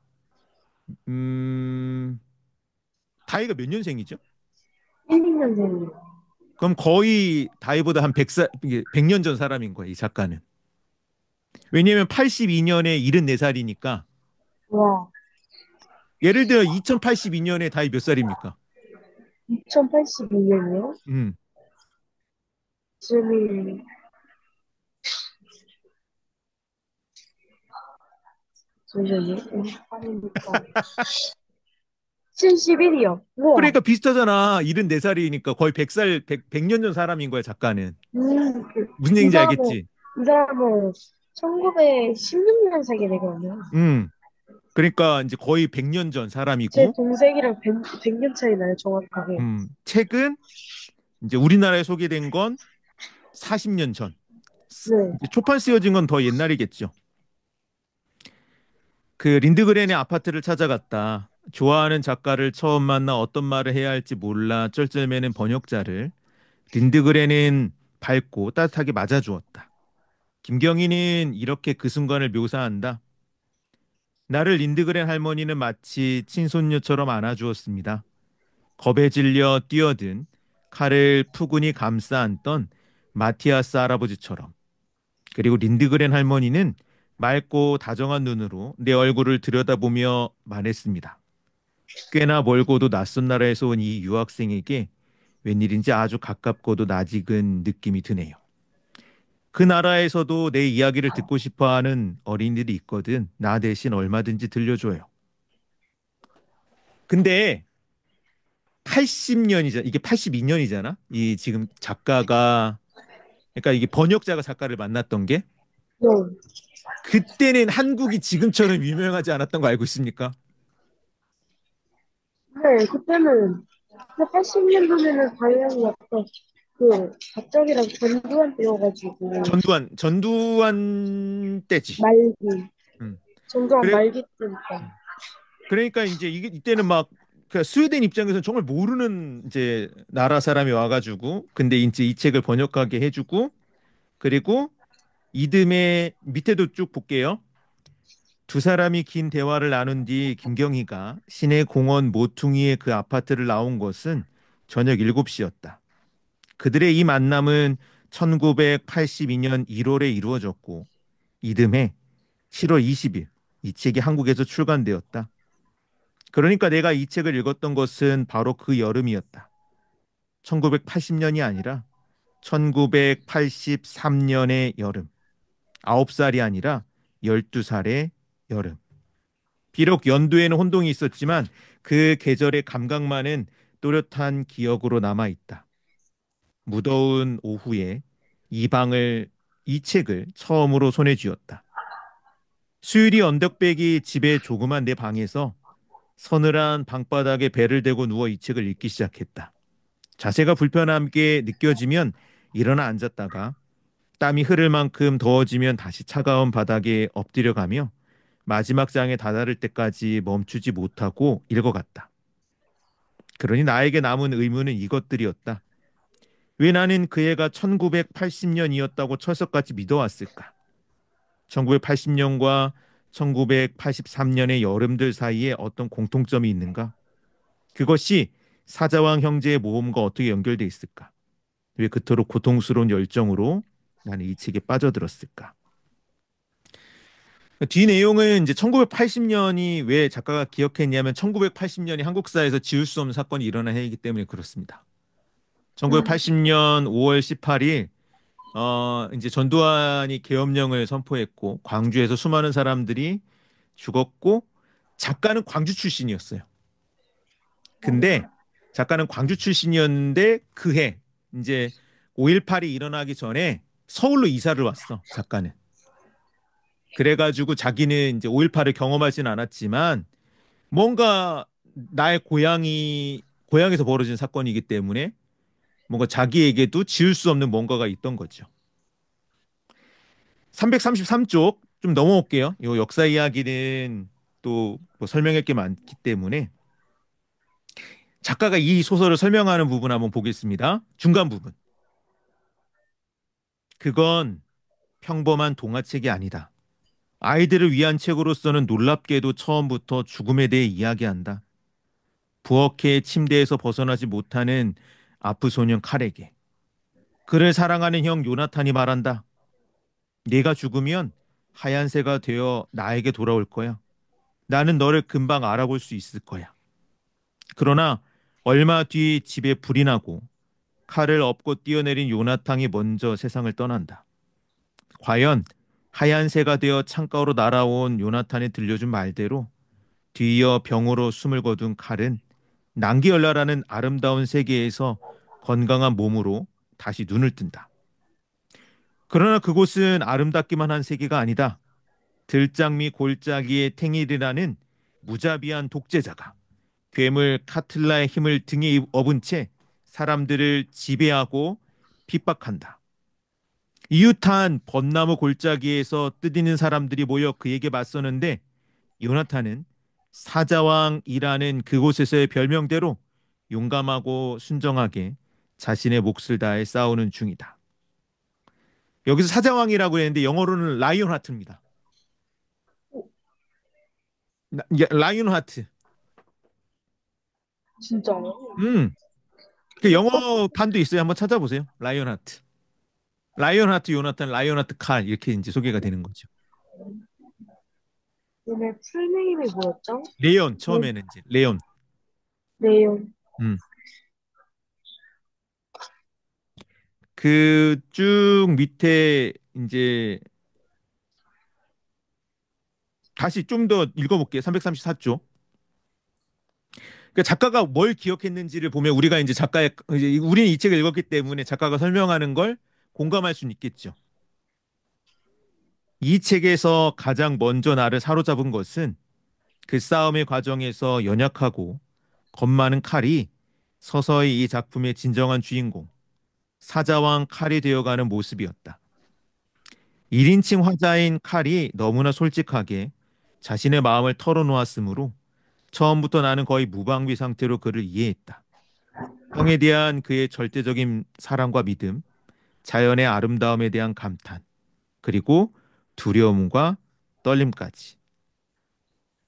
음 다이가 몇 년생이죠? 16년생이요. 그럼 거의 다이보다 한 100살 100년 전 사람인 거야, 이 작가는. 왜냐면 82년에 74살이니까 와, 예를 들어 2082년에 다이 몇 살입니까? 2082년이요? 음. 쯤이, 잠시만요. 58이니까. 71이요. 우와. 그러니까 비슷하잖아. 74살이니까 거의 100살, 100년 전 사람인 거야, 작가는. 무슨 이 얘기인지 사람은, 알겠지? 이 사람은 1916년생이네, 그러면. 음. 그러니까 이제 거의 100년 전 제 사람이고, 동생이랑 100년 차이 나요, 정확하게. 책은 이제 우리나라에 소개된 건 40년 전. 네. 이제 초판 쓰여진 건 더 옛날이겠죠. 그 린드그렌의 아파트를 찾아갔다. 좋아하는 작가를 처음 만나 어떤 말을 해야 할지 몰라 쩔쩔매는 번역자를 린드그렌은 밝고 따뜻하게 맞아주었다. 김경희는 이렇게 그 순간을 묘사한다. 나를 린드그렌 할머니는 마치 친손녀처럼 안아주었습니다. 겁에 질려 뛰어든 칼을 푸근히 감싸 안던 마티아스 할아버지처럼. 그리고 린드그렌 할머니는 맑고 다정한 눈으로 내 얼굴을 들여다보며 말했습니다. 꽤나 멀고도 낯선 나라에서 온 이 유학생에게 웬일인지 아주 가깝고도 낯익은 느낌이 드네요. 그 나라에서도 내 이야기를 듣고 싶어 하는 어린이들이 있거든. 나 대신 얼마든지 들려줘요. 근데 80년이잖아. 이게 82년이잖아. 이 지금 작가가 그러니까 이게 번역자가 작가를 만났던 게 네. 그때는 한국이 지금처럼 유명하지 않았던 거 알고 있습니까? 네, 그때는, 80년도에는 당연히 약간, 갑자기랑 전두환 때여가지고, 전두환 때지. 말기, 음. 전두환 그래 말기 때니까. 그러니까 이제 이게 이때는 막 그 스웨덴 입장에서는 정말 모르는 이제 나라 사람이 와가지고 근데 이제 이 책을 번역하게 해주고 그리고 이듬해 밑에도 쭉 볼게요. 두 사람이 긴 대화를 나눈 뒤 김경희가 시내 공원 모퉁이의 그 아파트를 나온 것은 저녁 7시였다. 그들의 이 만남은 1982년 1월에 이루어졌고 이듬해 7월 20일 이 책이 한국에서 출간되었다. 그러니까 내가 이 책을 읽었던 것은 바로 그 여름이었다. 1980년이 아니라 1983년의 여름. 9살이 아니라 12살의 여름. 비록 연도에는 혼동이 있었지만 그 계절의 감각만은 또렷한 기억으로 남아 있다. 무더운 오후에 이 책을 처음으로 손에 쥐었다. 수유리 언덕배기 집의 조그만 내 방에서 서늘한 방바닥에 배를 대고 누워 이 책을 읽기 시작했다. 자세가 불편하게 느껴지면 일어나 앉았다가 땀이 흐를 만큼 더워지면 다시 차가운 바닥에 엎드려가며 마지막 장에 다다를 때까지 멈추지 못하고 읽어갔다. 그러니 나에게 남은 의문은 이것들이었다. 왜 나는 그 해가 1980년이었다고 철석같이 믿어왔을까? 1980년과 1983년의 여름들 사이에 어떤 공통점이 있는가? 그것이 사자왕 형제의 모험과 어떻게 연결돼 있을까? 왜 그토록 고통스러운 열정으로 나는 이 책에 빠져들었을까? 뒤 내용은 이제 1980년이 왜 작가가 기억했냐면 1980년이 한국사에서 지울 수 없는 사건이 일어난 해이기 때문에 그렇습니다. 음, 1980년 5월 18일 이제 전두환이 계엄령을 선포했고 광주에서 수많은 사람들이 죽었고 작가는 광주 출신이었어요. 근데 작가는 광주 출신이었는데 그 해 이제 5.18이 일어나기 전에 서울로 이사를 왔어, 작가는. 그래가지고 자기는 이제 5.18을 경험하진 않았지만 뭔가 나의 고향에서 벌어진 사건이기 때문에 뭔가 자기에게도 지울 수 없는 뭔가가 있던 거죠. 333쪽 좀 넘어올게요. 이 역사 이야기는 또뭐 설명할 게 많기 때문에 작가가 이 소설을 설명하는 부분 한번 보겠습니다. 중간 부분. 그건 평범한 동화책이 아니다. 아이들을 위한 책으로서는 놀랍게도 처음부터 죽음에 대해 이야기한다. 부엌의 침대에서 벗어나지 못하는 아프 소년 칼에게 그를 사랑하는 형 요나탄이 말한다. 네가 죽으면 하얀새가 되어 나에게 돌아올 거야. 나는 너를 금방 알아볼 수 있을 거야. 그러나 얼마 뒤 집에 불이 나고 칼을 엎고 뛰어내린 요나탄이 먼저 세상을 떠난다. 과연 하얀새가 되어 창가로 날아온 요나탄이 들려준 말대로 뒤이어 병으로 숨을 거둔 칼은 난기열라라는 아름다운 세계에서 건강한 몸으로 다시 눈을 뜬다. 그러나 그곳은 아름답기만 한 세계가 아니다. 들장미 골짜기의 탱일이라는 무자비한 독재자가 괴물 카틀라의 힘을 등에 업은 채 사람들을 지배하고 핍박한다. 이웃한 벚나무 골짜기에서 뜨디는 사람들이 모여 그에게 맞서는데 요나탄은 사자왕이라는 그곳에서의 별명대로 용감하고 순정하게 자신의 몫을 다해 싸우는 중이다. 여기서 사자왕이라고 했는데 영어로는 라이온 하트입니다. 어, 라이온 하트. 진짜요? 음. 그 진짜? 영어판도 있어요. 한번 찾아보세요. 라이온 하트. 라이온 하트 요나탄, 라이온 하트 칼 이렇게 이제 소개가 되는 거죠. 얘네 풀네임이 뭐였죠? 레온 네, 처음에는 이제 레온. 네요. 음. 그 쭉 밑에 이제 다시 좀 더 읽어볼게요. 334쪽. 그 작가가 뭘 기억했는지를 보면 우리가 이제 작가의 이제 우리는 이 책을 읽었기 때문에 작가가 설명하는 걸 공감할 수는 있겠죠. 이 책에서 가장 먼저 나를 사로잡은 것은 그 싸움의 과정에서 연약하고 겁 많은 칼이 서서히 이 작품의 진정한 주인공, 사자왕 칼이 되어가는 모습이었다. 1인칭 화자인 칼이 너무나 솔직하게 자신의 마음을 털어놓았으므로 처음부터 나는 거의 무방비 상태로 그를 이해했다. 형에 대한 그의 절대적인 사랑과 믿음, 자연의 아름다움에 대한 감탄, 그리고 두려움과 떨림까지.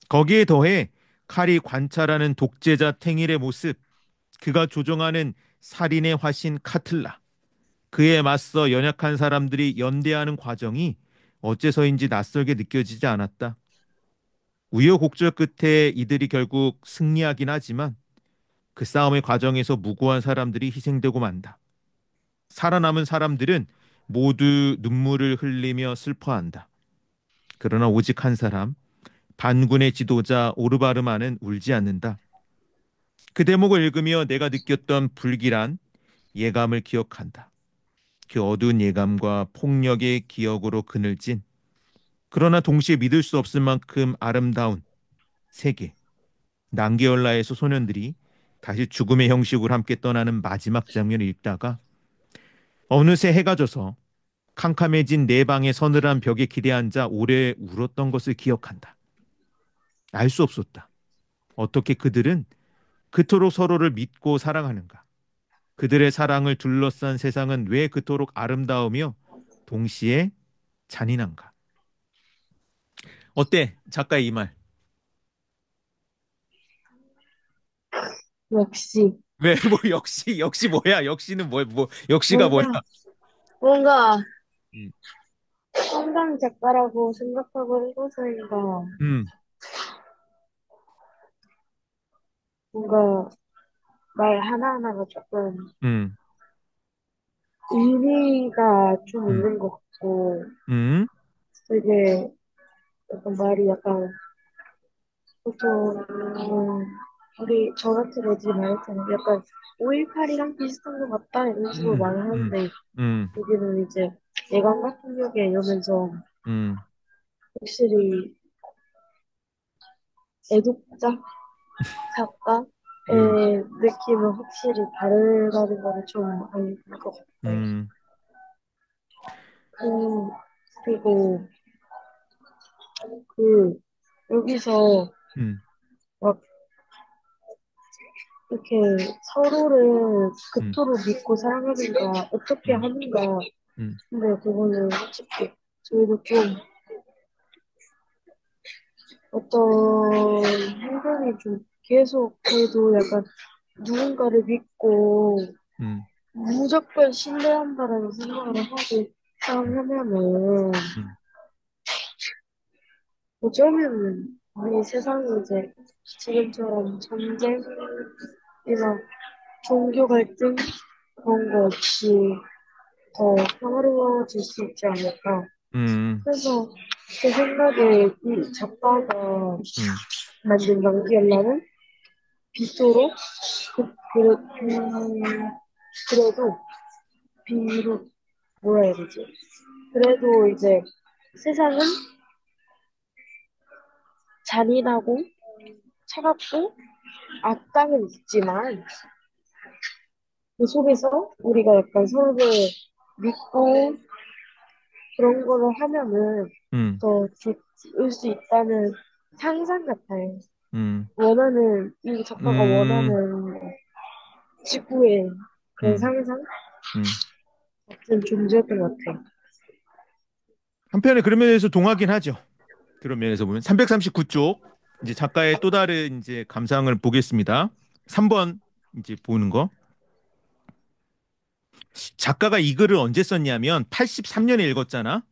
거기에 더해 칼이 관찰하는 독재자 탱일의 모습, 그가 조종하는 살인의 화신 카틀라, 그에 맞서 연약한 사람들이 연대하는 과정이 어째서인지 낯설게 느껴지지 않았다. 우여곡절 끝에 이들이 결국 승리하긴 하지만 그 싸움의 과정에서 무고한 사람들이 희생되고 만다. 살아남은 사람들은 모두 눈물을 흘리며 슬퍼한다. 그러나 오직 한 사람, 반군의 지도자 오르바르마는 울지 않는다. 그 대목을 읽으며 내가 느꼈던 불길한 예감을 기억한다. 그 어두운 예감과 폭력의 기억으로 그늘진 그러나 동시에 믿을 수 없을 만큼 아름다운 세계. 난게올라에서 소년들이 다시 죽음의 형식으로 함께 떠나는 마지막 장면을 읽다가 어느새 해가 져서 캄캄해진 내 방의 서늘한 벽에 기대앉아 오래 울었던 것을 기억한다. 알 수 없었다. 어떻게 그들은 그토록 서로를 믿고 사랑하는가? 그들의 사랑을 둘러싼 세상은 왜 그토록 아름다우며 동시에 잔인한가? 어때? 작가의 이 말. 역시. 왜, 뭐, 역시 뭐야? 역시가 뭐야? 뭔가, 뭔가, 음, 성당 작가라고 생각하고 읽어서인가, 음, 뭔가, 말 하나하나가 조금 음, 의미가 좀 음, 있는 것 같고, 음, 되게, 약간 말이 약간, 보통, 저 같은 애들이 말했잖아요. 약간, 5.18이랑 비슷한 것 같다, 이런 식으로 음, 말을 음, 하는데, 음, 여기는 이제, 예감 같은 력에 이러면서, 음, 확실히, 애독자? 음, 작가의 느낌은 확실히 다르다는 거를 좀 알 것 같아요. 음, 그리고 그 여기서 음, 막 이렇게 서로를 음, 그토록 믿고 사랑하는가 어떻게 음, 하는가 음, 근데 그거는 솔직히 저희도 좀 어떤 행동이 좀 계속 저희도 약간 누군가를 믿고 음, 무조건 신뢰한다라는 생각을 하고 하면은 음, 어쩌면 우리 세상이 이제 지금처럼 전쟁이나 종교 갈등 그런 거 없이 더 평화로워질 수 있지 않을까. 음, 그래서 제 생각에 이 작가가 음, 만든 명기엘라는 빗소로 그래도 비록 뭐라 해야 되지? 그래도 이제 세상은 잔인하고 차갑고 악당은 있지만 그 속에서 우리가 약간 서로를 믿고 그런 거를 하면은 음, 더 좋을 수 있다는 상상 같아요. 음, 이 작가가 음, 원하는 지구의 그런 음, 상상 음. 같은 존재였던 것 같아요. 한편에 그런 면에서 동하긴 하죠. 그런 면에서 보면 339쪽 이제 작가의 또 다른 이제 감상을 보겠습니다. 3번 이제 보는 거. 작가가 이 글을 언제 썼냐면 83년에 읽었잖아.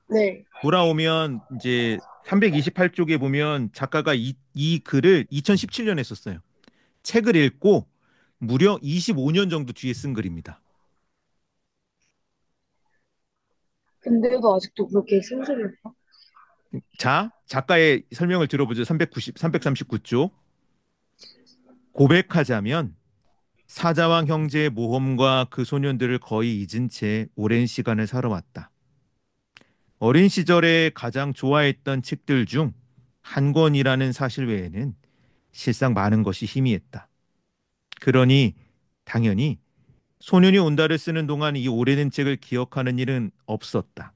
네. 돌아오면 이제 328쪽에 보면 작가가 이 글을 2017년에 썼어요. 책을 읽고 무려 25년 정도 뒤에 쓴 글입니다. 근데도 아직도 그렇게 생생했다. 자, 작가의 설명을 들어보죠. 339쪽. 고백하자면 사자왕 형제의 모험과 그 소년들을 거의 잊은 채 오랜 시간을 살아왔다. 어린 시절에 가장 좋아했던 책들 중 한 권이라는 사실 외에는 실상 많은 것이 희미했다. 그러니 당연히 소년이 온다를 쓰는 동안 이 오래된 책을 기억하는 일은 없었다.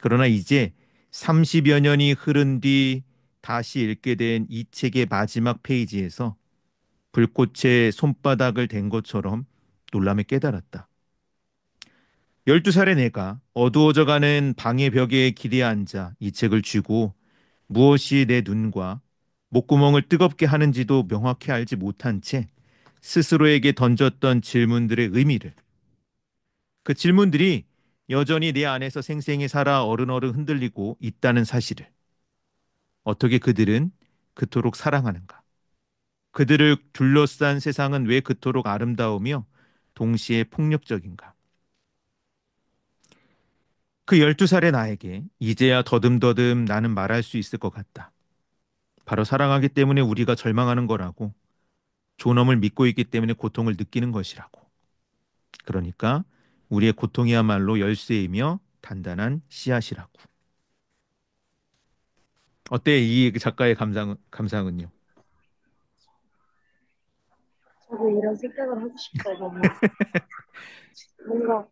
그러나 이제 30여 년이 흐른 뒤 다시 읽게 된 이 책의 마지막 페이지에서 불꽃에 손바닥을 댄 것처럼 놀람에 깨달았다. 12살의 내가 어두워져가는 방의 벽에 기대에 앉아 이 책을 쥐고 무엇이 내 눈과 목구멍을 뜨겁게 하는지도 명확히 알지 못한 채 스스로에게 던졌던 질문들의 의미를, 그 질문들이 여전히 내 안에서 생생히 살아 어른어른 흔들리고 있다는 사실을, 어떻게 그들은 그토록 사랑하는가? 그들을 둘러싼 세상은 왜 그토록 아름다우며 동시에 폭력적인가? 그 12살의 나에게 이제야 더듬더듬 나는 말할 수 있을 것 같다. 바로 사랑하기 때문에 우리가 절망하는 거라고, 존엄을 믿고 있기 때문에 고통을 느끼는 것이라고. 그러니까 우리의 고통이야말로 열쇠이며 단단한 씨앗이라고. 어때 이 작가의 감상은요? 저도 이런 생각을 하고 싶어요, 너무. 뭔가,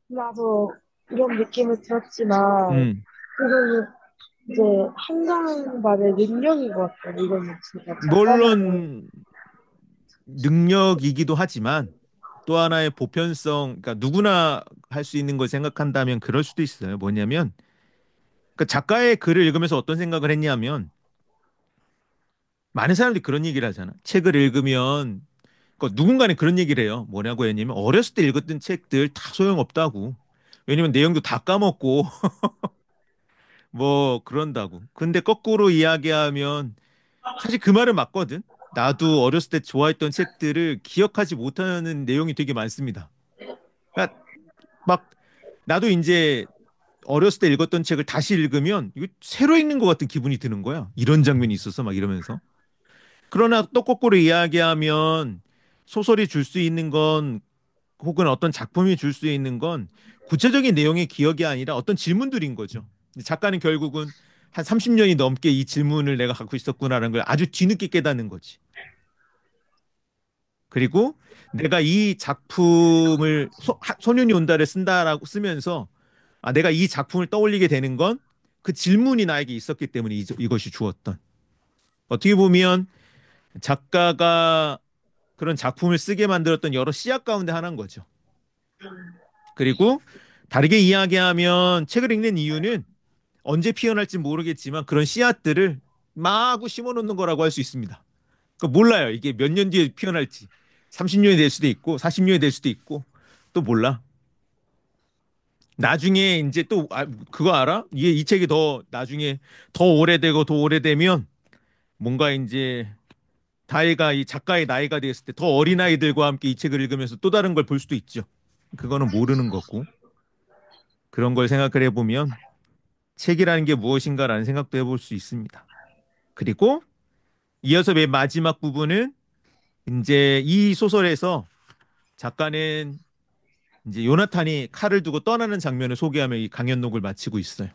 나도 이런 느낌을 들었지만, 음, 그거는 이제 한강만의 능력인 것 같아요. 이거는 진짜 작가만의. 물론 능력이기도 하지만 또 하나의 보편성, 그러니까 누구나 할 수 있는 걸 생각한다면 그럴 수도 있어요. 뭐냐면, 그러니까 작가의 글을 읽으면서 어떤 생각을 했냐면, 많은 사람들이 그런 얘기를 하잖아. 책을 읽으면, 그러니까 누군가는 그런 얘기를 해요. 뭐냐고 했냐면, 어렸을 때 읽었던 책들 다 소용없다고. 왜냐면 내용도 다 까먹고, 뭐, 그런다고. 근데 거꾸로 이야기하면, 사실 그 말은 맞거든. 나도 어렸을 때 좋아했던 책들을 기억하지 못하는 내용이 되게 많습니다. 그러니까 막, 나도 이제 어렸을 때 읽었던 책을 다시 읽으면, 이거 새로 읽는 것 같은 기분이 드는 거야. 이런 장면이 있어서 막 이러면서. 그러나 또 거꾸로 이야기하면 소설이 줄 수 있는 건, 혹은 어떤 작품이 줄 수 있는 건 구체적인 내용의 기억이 아니라 어떤 질문들인 거죠. 작가는 결국은 한 30년이 넘게 이 질문을 내가 갖고 있었구나라는 걸 아주 뒤늦게 깨닫는 거지. 그리고 내가 이 작품을 소년이 온다를 쓴다라고 쓰면서, 아, 내가 이 작품을 떠올리게 되는 건 그 질문이 나에게 있었기 때문에 이것이 주었던. 어떻게 보면 작가가 그런 작품을 쓰게 만들었던 여러 씨앗 가운데 하나인 거죠. 그리고 다르게 이야기하면 책을 읽는 이유는 언제 피어날지 모르겠지만 그런 씨앗들을 마구 심어 놓는 거라고 할 수 있습니다. 그러니까 몰라요. 이게 몇 년 뒤에 피어날지. 30년이 될 수도 있고 40년이 될 수도 있고 또 몰라. 나중에 이제 또 그거 알아? 이게 이 책이 더 나중에 더 오래되고 더 오래되면 뭔가 이제 다이가 이 작가의 나이가 됐을 때 더 어린 아이들과 함께 이 책을 읽으면서 또 다른 걸 볼 수도 있죠. 그거는 모르는 거고. 그런 걸 생각을 해보면 책이라는 게 무엇인가라는 생각도 해볼 수 있습니다. 그리고 이어서 맨 마지막 부분은 이제 이 소설에서 작가는 이제 요나탄이 칼을 두고 떠나는 장면을 소개하며 이 강연록을 마치고 있어요.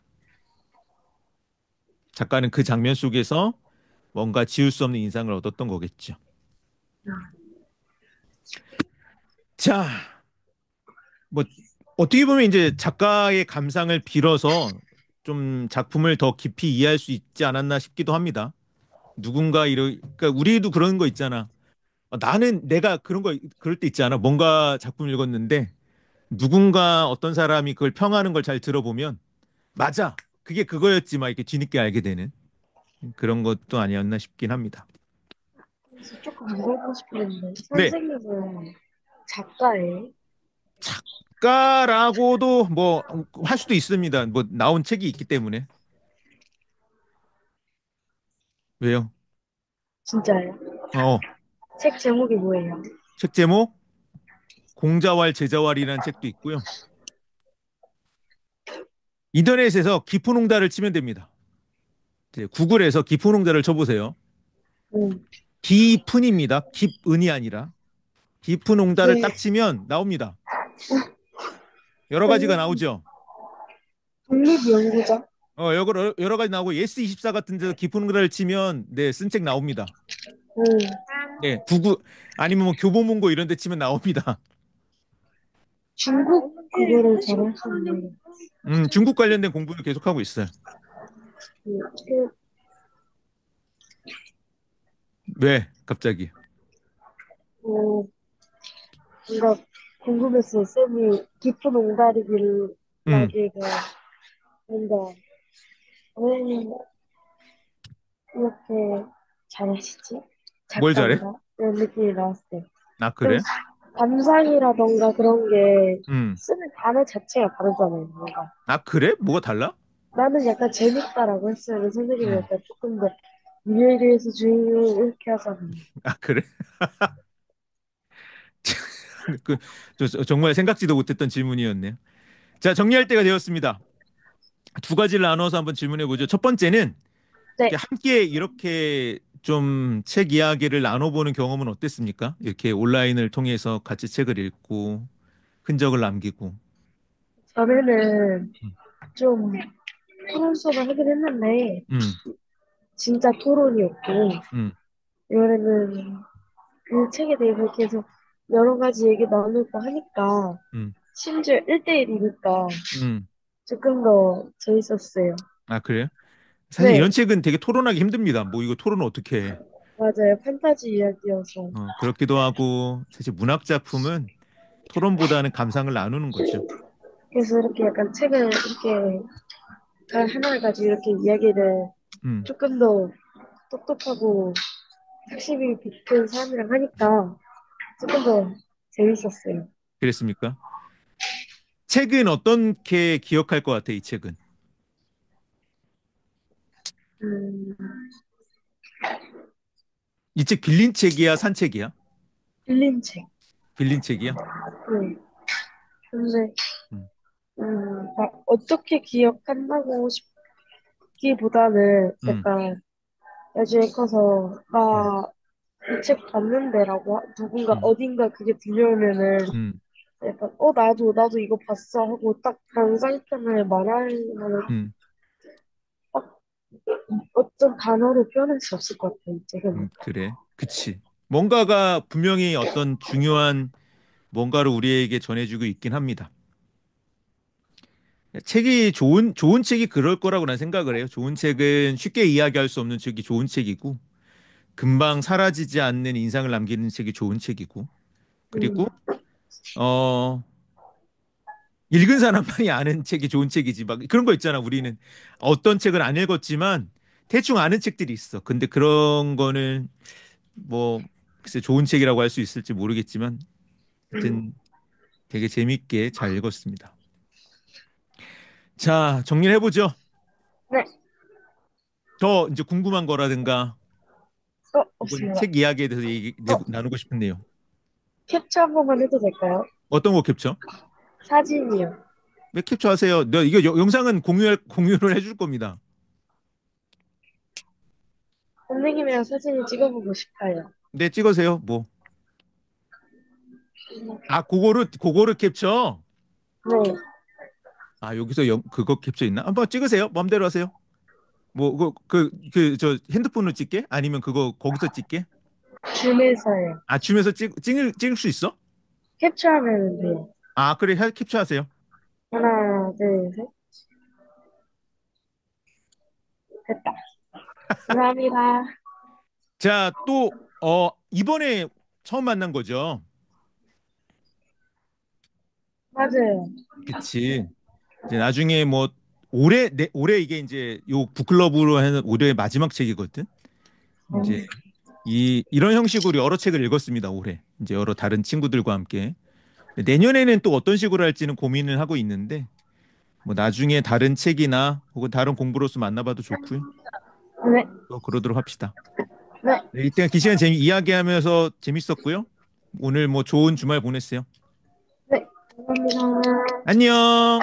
작가는 그 장면 속에서 뭔가 지울 수 없는 인상을 얻었던 거겠죠. 자, 뭐 어떻게 보면 이제 작가의 감상을 빌어서 좀 작품을 더 깊이 이해할 수 있지 않았나 싶기도 합니다. 그러니까 우리도 그런 거 있잖아. 나는 내가 그런 거 그럴 때 있잖아. 뭔가 작품 읽었는데 누군가 어떤 사람이 그걸 평하는 걸 잘 들어보면 맞아. 그게 그거였지, 막 이렇게 뒤늦게 알게 되는 그런 것도 아니었나 싶긴 합니다. 그래서 조금 물어보고 싶은데, 네. 선생님은 작가예요? 작가라고도 뭐 할 수도 있습니다. 뭐 나온 책이 있기 때문에. 왜요? 진짜예요? 어, 책 제목이 뭐예요? 책 제목 공자왈 제자왈이라는 책도 있고요. 인터넷에서 깊은홍다를 치면 됩니다. 이제 구글에서 깊은홍다를 쳐보세요. 음. 깊은입니다. 깊은이 아니라 깊은홍다를 네. 딱 치면 나옵니다. 여러 가지가 독립, 나오죠. 독립연구자? 여러 가지 나오고 예스24 같은 데서 깊은홍다를 치면 네, 쓴 책 나옵니다. 음. 네, 구글 아니면 뭐 교보문고 이런 데 치면 나옵니다. 중국 그거를 잘하시는 중국 관련된 공부를 계속하고 있어요. 그, 왜 갑자기? 어, 뭔가 궁금했어요. 쌤이 깊은 옹다리기를 음, 나기가 뭔가 왜 이렇게 잘하시지? 뭘 잘해? 작가인가? 이런 느낌이 나왔을 때. 아, 좀 그래? 감상이라던가 그런 게 음. 쓰는 단어 자체가 다르잖아요. 뭔가. 아, 그래? 뭐가 달라? 나는 약간 재밌다라고 했어요. 근데 선생님이 음. 약간 조금 더 위에 대해서 주의 이렇게 하잖아요. 아, 그래? 그, 정말 생각지도 못했던 질문이었네요. 자, 정리할 때가 되었습니다. 두 가지를 나눠서 한번 질문해 보죠. 첫 번째는 네, 이렇게 함께 이렇게 좀 책 이야기를 나눠보는 경험은 어땠습니까? 이렇게 온라인을 통해서 같이 책을 읽고 흔적을 남기고. 전에는 음, 좀 토론 수업을 하긴 했는데 음, 진짜 토론이었고 음, 이번에는 그 책에 대해서 계속 여러 가지 얘기 나누고 하니까 음, 심지어 1대1이니까 음. 조금 더 재밌었어요. 아, 그래요? 사실 네, 이런 책은 되게 토론하기 힘듭니다. 뭐 이거 토론을 어떻게 해? 맞아요. 판타지 이야기여서. 그렇기도 하고 사실 문학 작품은 토론보다는 감상을 나누는 거죠. 그래서 이렇게 약간 책을 이렇게 하나를 가지고 이렇게 이야기를 음, 조금 더 똑똑하고 학습이 깊은 사람이랑 하니까 조금 더 재밌었어요. 그랬습니까? 책은 어떻게 기억할 것 같아, 이 책은? 음, 이 책 빌린 책이야, 산 책이야? 빌린 책. 빌린 책이야? 네. 근데 음, 막 어떻게 기억한다고 싶기보다는 음, 약간 나중에 커서 음, 나 이 책 봤는데라고 누군가 음, 어딘가 그게 들려오면은 음, 약간 나도 이거 봤어 하고 딱 감상평을 말하면은 음, 딱 어떤 단어로 표현할 수 없을 것 같아요, 이 책은. 그래. 그치. 뭔가가 분명히 어떤 중요한 뭔가를 우리에게 전해주고 있긴 합니다. 책이 좋은 책이 그럴 거라고 난 생각을 해요. 좋은 책은 쉽게 이야기할 수 없는 책이 좋은 책이고, 금방 사라지지 않는 인상을 남기는 책이 좋은 책이고, 음, 그리고, 어, 읽은 사람만이 아는 책이 좋은 책이지. 막 그런 거 있잖아. 우리는 어떤 책을 안 읽었지만 대충 아는 책들이 있어. 근데 그런 거는 뭐, 글쎄 좋은 책이라고 할 수 있을지 모르겠지만, 음. 하여튼 되게 재밌게 잘 읽었습니다. 자, 정리를 해보죠. 네, 더 이제 궁금한 거라든가, 혹은 없습니다. 책 이야기에 대해서 어, 나누고 싶은 내용. 캡처 한 번만 해도 될까요? 어떤 거 캡처? 사진이요. 왜 캡처하세요? 이거 영상은 공유를 해줄 겁니다. 선생님이랑 사진을 찍어보고 싶어요. 네, 찍으세요. 뭐. 아, 그거를 캡처? 네, 아, 여기서 그거 캡처 있나? 한번 찍으세요. 맘대로 하세요. 뭐, 저 핸드폰으로 찍게? 아니면 그거 거기서 찍게? 줌에서요. 아, 줌에서 찍을 수 있어? 캡처하면 돼요. 아, 그래, 캡처하세요. 하나, 둘, 셋. 됐다. 감사합니다. 자, 또, 이번에 처음 만난 거죠. 맞아요. 그치. 이제 나중에 뭐, 올해 이게 이제 요 북클럽으로 하는 올해 마지막 책이거든. 이제 음, 이런 형식으로 여러 책을 읽었습니다, 올해. 이제 여러 다른 친구들과 함께. 내년에는 또 어떤 식으로 할지는 고민을 하고 있는데, 뭐 나중에 다른 책이나 혹은 다른 공부로서 만나봐도 좋고요. 네, 또 그러도록 합시다. 네, 네, 이때 그 시간 이야기하면서 재밌었고요. 오늘 뭐 좋은 주말 보냈어요. 네. 감사합니다. 안녕.